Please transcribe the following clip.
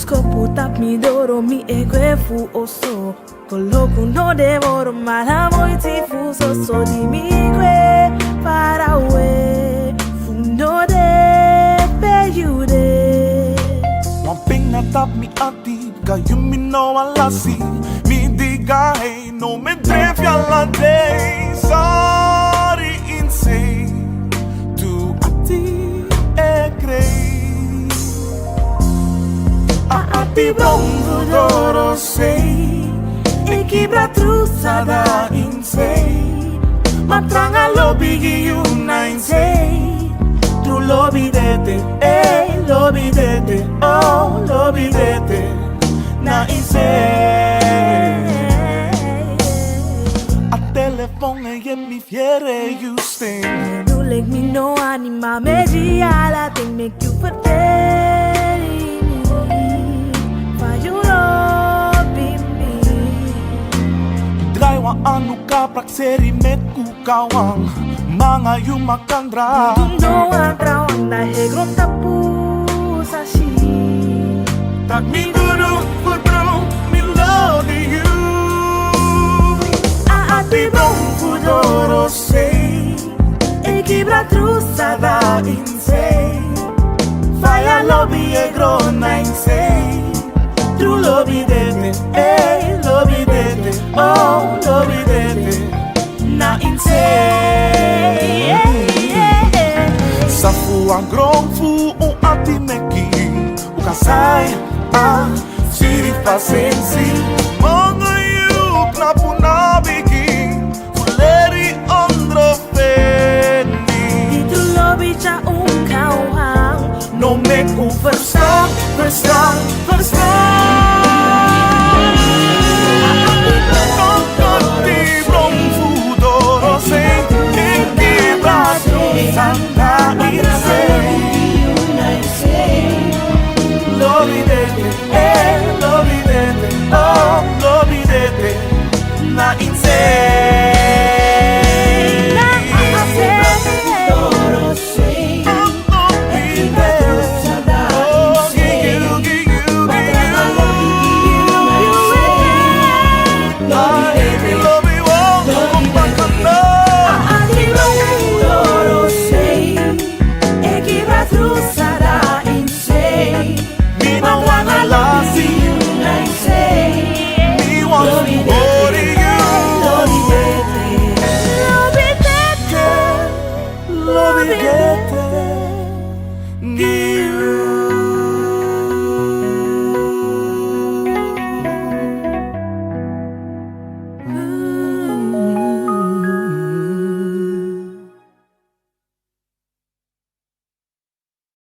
puta mi doro mi egue fu oso Coloco no devoro mala moiti fu so di mi gue far away fu no de pe you de One thing that tap me ati Kayo mi no alasi Mi diga hey no me dref yalla day Sorry insane Tu ati e crei Ati brongo doro sei E kibra trusada in sei Matranga lobby una in sei Tu lobby dete, lobby dete, oh lobby dete Na in sei A telefoon e mi fiere you stay You like me no anima me giala think make you forget me Why you loving me Dry wa anu kaprak seri met kukawang Mga yumakandra No ang na hegron tapu sa si Tak mi guru bro mi love you Ati bong fudoro sei E kibra trusada in sei Faya lobby e grona in sei True lobby dete, lobby dete, oh lobby dete Na in sei Sa fu a gron fu un ati meking U kasai siri pasensi Mga yuk na punabiging Fuleri ondro feni Itu lobby cha kauhang No me conversar, versar Na Mina wanna love